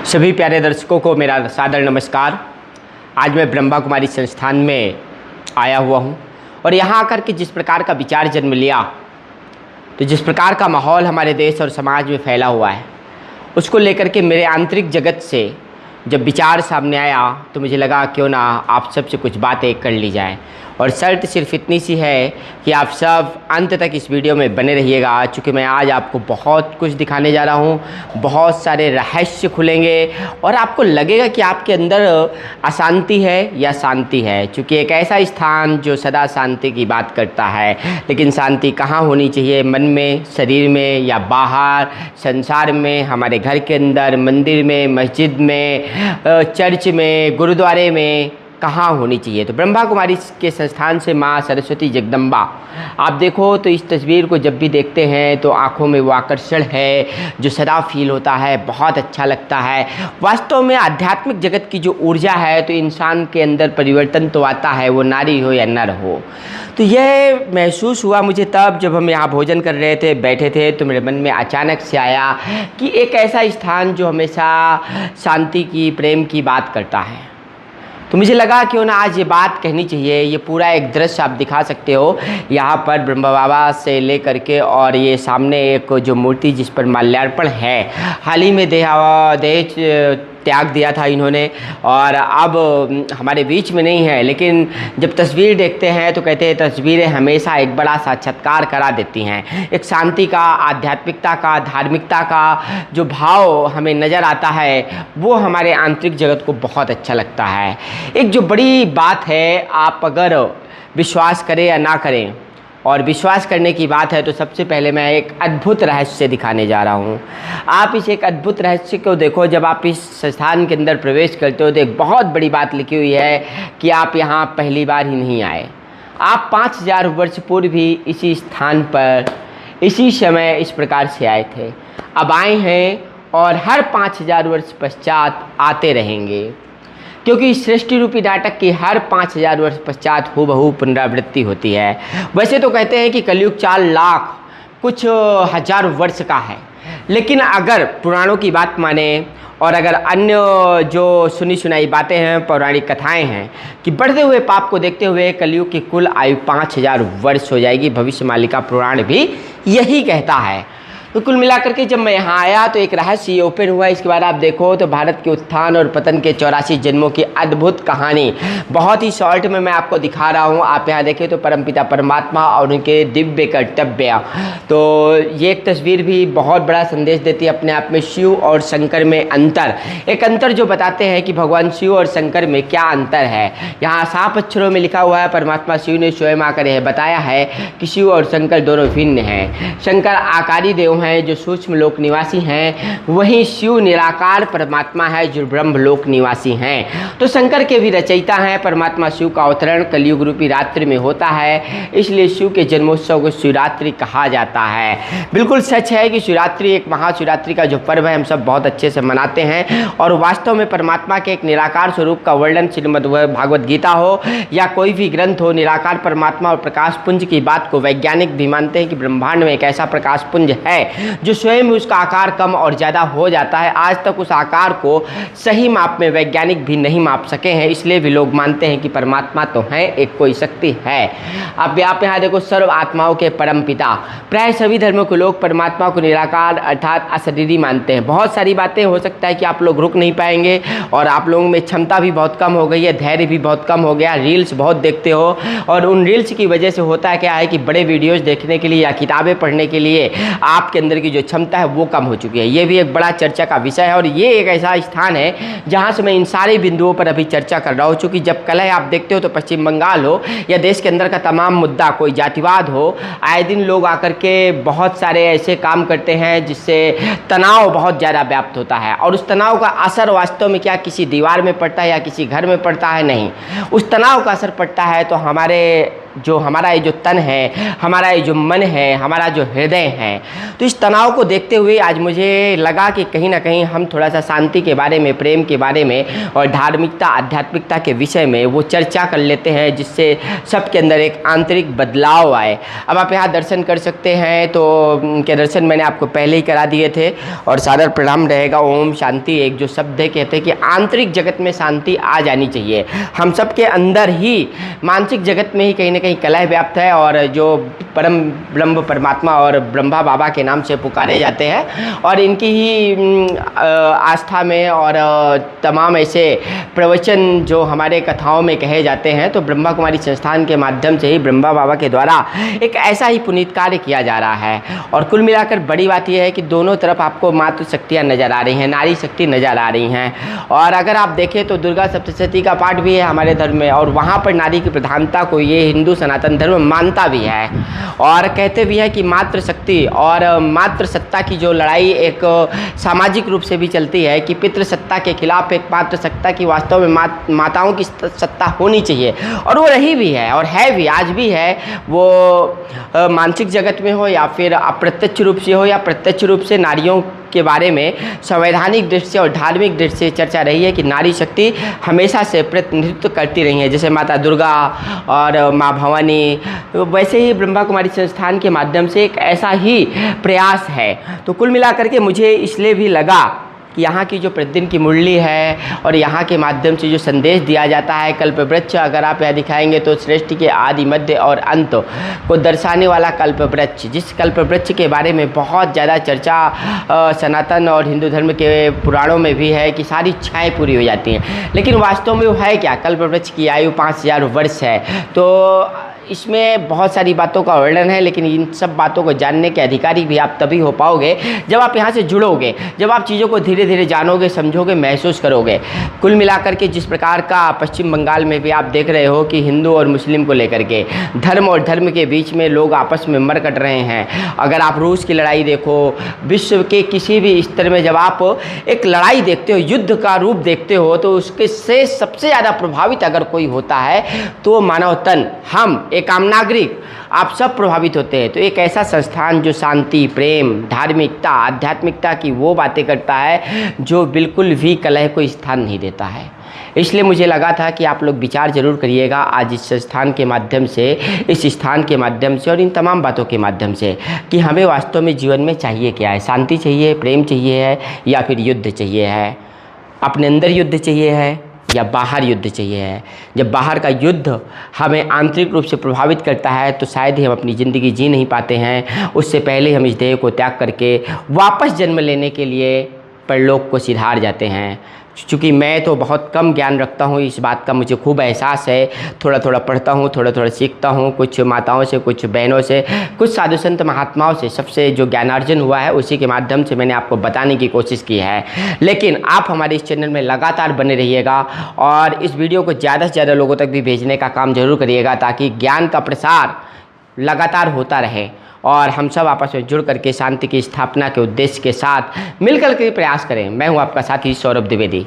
सभी प्यारे दर्शकों को मेरा सादर नमस्कार। आज मैं ब्रह्मा कुमारी संस्थान में आया हुआ हूँ और यहाँ आकर के जिस प्रकार का विचार जन्म लिया, तो जिस प्रकार का माहौल हमारे देश और समाज में फैला हुआ है, उसको लेकर के मेरे आंतरिक जगत से जब विचार सामने आया तो मुझे लगा क्यों ना आप सबसे कुछ बातें कर ली जाए। और शर्त सिर्फ इतनी सी है कि आप सब अंत तक इस वीडियो में बने रहिएगा, चूँकि मैं आज आपको बहुत कुछ दिखाने जा रहा हूँ। बहुत सारे रहस्य खुलेंगे और आपको लगेगा कि आपके अंदर अशांति है या शांति है, चूँकि एक ऐसा स्थान जो सदा शांति की बात करता है। लेकिन शांति कहाँ होनी चाहिए, मन में, शरीर में या बाहर संसार में, हमारे घर के अंदर, मंदिर में, मस्जिद में, चर्च में, गुरुद्वारे में, कहाँ होनी चाहिए। तो ब्रह्मा कुमारी के संस्थान से माँ सरस्वती जगदम्बा, आप देखो तो इस तस्वीर को जब भी देखते हैं तो आँखों में वो आकर्षण है जो सदा फील होता है, बहुत अच्छा लगता है। वास्तव में आध्यात्मिक जगत की जो ऊर्जा है, तो इंसान के अंदर परिवर्तन तो आता है, वो नारी हो या नर हो। तो यह महसूस हुआ मुझे तब जब हम यहाँ भोजन कर रहे थे, बैठे थे, तो मेरे मन में अचानक से आया कि एक ऐसा स्थान जो हमेशा शांति की, प्रेम की बात करता है। तो मुझे लगा क्यों ना आज ये बात कहनी चाहिए। ये पूरा एक दृश्य आप दिखा सकते हो यहाँ पर ब्रह्मा बाबा से लेकर के, और ये सामने एक जो मूर्ति जिस पर माल्यार्पण है, हाल ही में देह त्याग दिया था इन्होंने और अब हमारे बीच में नहीं है। लेकिन जब तस्वीर देखते हैं तो कहते हैं तस्वीरें हमेशा एक बड़ा साक्षात्कार करा देती हैं। एक शांति का, आध्यात्मिकता का, धार्मिकता का जो भाव हमें नज़र आता है, वो हमारे आंतरिक जगत को बहुत अच्छा लगता है। एक जो बड़ी बात है, आप अगर विश्वास करें या ना करें, और विश्वास करने की बात है, तो सबसे पहले मैं एक अद्भुत रहस्य दिखाने जा रहा हूँ। आप इस एक अद्भुत रहस्य को देखो। जब आप इस संस्थान के अंदर प्रवेश करते हो तो एक बहुत बड़ी बात लिखी हुई है कि आप यहाँ पहली बार ही नहीं आए। आप 5000 वर्ष पूर्व भी इसी स्थान पर, इसी समय इस प्रकार से आए थे, अब आए हैं और हर 5000 वर्ष पश्चात आते रहेंगे, क्योंकि सृष्टि रूपी नाटक की हर 5000 वर्ष पश्चात हूबहू पुनरावृत्ति होती है। वैसे तो कहते हैं कि कलयुग 4 लाख कुछ हजार वर्ष का है, लेकिन अगर पुराणों की बात माने और अगर अन्य जो सुनी सुनाई बातें हैं, पौराणिक कथाएं हैं, कि बढ़ते हुए पाप को देखते हुए कलयुग की कुल आयु 5000 वर्ष हो जाएगी। भविष्य मालिका पुराण भी यही कहता है। तो कुल मिलाकर के जब मैं यहाँ आया तो एक रहस्य ये ओपन हुआ। इसके बाद आप देखो तो भारत के उत्थान और पतन के 84 जन्मों की अद्भुत कहानी बहुत ही शॉर्ट में मैं आपको दिखा रहा हूँ। आप यहाँ देखें तो परमपिता परमात्मा और उनके दिव्य कर्तव्य, तो ये एक तस्वीर भी बहुत बड़ा संदेश देती है अपने आप में। शिव और शंकर में अंतर, एक अंतर जो बताते हैं कि भगवान शिव और शंकर में क्या अंतर है। यहाँ साफ अक्षरों में लिखा हुआ है, परमात्मा शिव ने स्वयं आकर यह बताया है कि शिव और शंकर दोनों भिन्न हैं। शंकर आकारी देव हैं जो सूक्ष्म लोक निवासी हैं, वहीं शिव निराकार परमात्मा है जो ब्रह्म लोक निवासी हैं। तो शंकर के भी रचयिता हैं। परमात्मा शिव का अवतरण कलयुग रूपी रात्रि में होता है, इसलिए शिव के जन्मोत्सव को शिवरात्रि कहा जाता है। बिल्कुल सच है कि शिवरात्रि एक महाशिवरात्रि का जो पर्व है, हम सब बहुत अच्छे से मनाते हैं। और वास्तव में परमात्मा के एक निराकार स्वरूप का वर्णन श्रीमद् भागवत गीता हो या कोई भी ग्रंथ हो, निराकार परमात्मा और प्रकाश पुंज की बात को वैज्ञानिक भी मानते हैं कि ब्रह्मांड में एक ऐसा प्रकाश पुंज है जो स्वयं उसका आकार कम और ज़्यादा हो जाता है। आज तक उस आकार को सही माप में वैज्ञानिक भी नहीं माप सके हैं, इसलिए भी लोग मानते हैं कि परमात्मा तो है, एक कोई शक्ति है। अब आप यहाँ देखो, सर्व आत्माओं के परम पिता। प्राय सभी धर्मों के लोग परमात्मा को निराकार अर्थात अशरीरी मानते हैं। बहुत सारी बातें हो सकता है कि आप लोग रुक नहीं पाएंगे, और आप लोगों में क्षमता भी बहुत कम हो गई है, धैर्य भी बहुत कम हो गया। रील्स बहुत देखते हो और उन रील्स की वजह से होता है क्या है कि बड़े वीडियोज़ देखने के लिए या किताबें पढ़ने के लिए आपके अंदर की जो क्षमता है वो कम हो चुकी है। ये भी एक बड़ा चर्चा का विषय है और ये एक ऐसा स्थान है जहाँ से मैं इन सारे बिंदुओं पर अभी चर्चा कर रहा हूँ। चूँकि जब कलह आप देखते हो तो पश्चिम बंगाल हो या देश के अंदर का तमाम मुद्दा, कोई जातिवाद हो, आए दिन लोग आकर के बहुत सारे ऐसे काम करते हैं जिससे तनाव बहुत ज़्यादा व्याप्त होता है। और उस तनाव का असर वास्तव में क्या किसी दीवार में पड़ता है या किसी घर में पड़ता है? नहीं, उस तनाव का असर पड़ता है तो हमारे जो हमारा ये जो तन है, हमारा ये जो मन है, हमारा जो हृदय है, तो इस तनाव को देखते हुए आज मुझे लगा कि कहीं ना कहीं हम थोड़ा सा शांति के बारे में, प्रेम के बारे में और धार्मिकता, आध्यात्मिकता के विषय में वो चर्चा कर लेते हैं, जिससे सबके अंदर एक आंतरिक बदलाव आए। अब आप यहाँ दर्शन कर सकते हैं, तो उनके दर्शन मैंने आपको पहले ही करा दिए थे और सादर प्रणाम रहेगा। ओम शांति एक जो शब्द है, कहते हैं कि आंतरिक जगत में शांति आ जानी चाहिए। हम सबके अंदर ही मानसिक जगत में ही कहीं ना कहीं कलह व्याप्त है, और जो परम ब्रह्म परमात्मा और ब्रह्मा बाबा के नाम से पुकारे जाते हैं, और इनकी ही आस्था में और तमाम ऐसे प्रवचन जो हमारे कथाओं में कहे जाते हैं, तो ब्रह्मा कुमारी संस्थान के माध्यम से ही ब्रह्मा बाबा के द्वारा एक ऐसा ही पुनीत कार्य किया जा रहा है। और कुल मिलाकर बड़ी बात यह है कि दोनों तरफ आपको मातृ शक्तियाँ नज़र आ रही हैं, नारी शक्ति नज़र आ रही हैं। और अगर आप देखें तो दुर्गा सप्तशती का पाठ भी है हमारे धर्म में, और वहाँ पर नारी की प्रधानता को ये हिंदू सनातन धर्म मानता भी है, और कहते भी है कि मातृशक्ति और मातृसत्ता की जो लड़ाई एक सामाजिक रूप से भी चलती है कि पितृसत्ता के खिलाफ एक मातृसत्ता की वास्तव में माताओं की सत्ता होनी चाहिए, और वो रही भी है और है भी, आज भी है। वो मानसिक जगत में हो या फिर अप्रत्यक्ष रूप से हो या प्रत्यक्ष रूप से, नारियों के बारे में संवैधानिक दृष्टि से और धार्मिक दृष्टि से चर्चा रही है कि नारी शक्ति हमेशा से प्रतिनिधित्व करती रही है। जैसे माता दुर्गा और माँ भवानी, वैसे ही ब्रह्मा कुमारी संस्थान के माध्यम से एक ऐसा ही प्रयास है। तो कुल मिलाकर के मुझे इसलिए भी लगा कि यहाँ की जो प्रतिदिन की मुरली है और यहाँ के माध्यम से जो संदेश दिया जाता है, कल्पवृक्ष अगर आप यहाँ दिखाएंगे तो सृष्टि के आदि, मध्य और अंत को दर्शाने वाला कल्पवृक्ष, जिस कल्पवृक्ष के बारे में बहुत ज़्यादा चर्चा सनातन और हिंदू धर्म के पुराणों में भी है कि सारी इच्छाएँ पूरी हो जाती हैं, लेकिन वास्तव में वो है क्या? कल्पवृक्ष की आयु 5000 वर्ष है। तो इसमें बहुत सारी बातों का वर्णन है, लेकिन इन सब बातों को जानने के अधिकारी भी आप तभी हो पाओगे जब आप यहाँ से जुड़ोगे, जब आप चीज़ों को धीरे धीरे जानोगे, समझोगे, महसूस करोगे। कुल मिलाकर के जिस प्रकार का पश्चिम बंगाल में भी आप देख रहे हो कि हिंदू और मुस्लिम को लेकर के, धर्म और धर्म के बीच में लोग आपस में मर कट रहे हैं। अगर आप रूस की लड़ाई देखो, विश्व के किसी भी स्तर में जब आप एक लड़ाई देखते हो, युद्ध का रूप देखते हो, तो उसके से सबसे ज़्यादा प्रभावित अगर कोई होता है तो मानव तन, हम एक आम नागरिक, आप सब प्रभावित होते हैं। तो एक ऐसा संस्थान जो शांति, प्रेम, धार्मिकता, आध्यात्मिकता की वो बातें करता है जो बिल्कुल भी कलह को स्थान नहीं देता है। इसलिए मुझे लगा था कि आप लोग विचार जरूर करिएगा आज इस संस्थान के माध्यम से, इस स्थान के माध्यम से और इन तमाम बातों के माध्यम से कि हमें वास्तव में जीवन में चाहिए क्या है। शांति चाहिए, प्रेम चाहिए है, या फिर युद्ध चाहिए है? अपने अंदर युद्ध चाहिए है या बाहर युद्ध चाहिए है? जब बाहर का युद्ध हमें आंतरिक रूप से प्रभावित करता है तो शायद ही हम अपनी ज़िंदगी जी नहीं पाते हैं। उससे पहले हम इस देह को त्याग करके वापस जन्म लेने के लिए परलोक को सिधार जाते हैं। चूँकि मैं तो बहुत कम ज्ञान रखता हूँ, इस बात का मुझे खूब एहसास है। थोड़ा थोड़ा पढ़ता हूँ, थोड़ा थोड़ा सीखता हूँ, कुछ माताओं से, कुछ बहनों से, कुछ साधु संत महात्माओं से, सबसे जो ज्ञानार्जन हुआ है उसी के माध्यम से मैंने आपको बताने की कोशिश की है। लेकिन आप हमारे इस चैनल में लगातार बने रहिएगा और इस वीडियो को ज़्यादा से ज़्यादा लोगों तक भी भेजने का काम जरूर करिएगा, ताकि ज्ञान का प्रसार लगातार होता रहे और हम सब आपस में जुड़ करके शांति की स्थापना के उद्देश्य के साथ मिलकर के प्रयास करें। मैं हूं आपका साथी सौरभ द्विवेदी।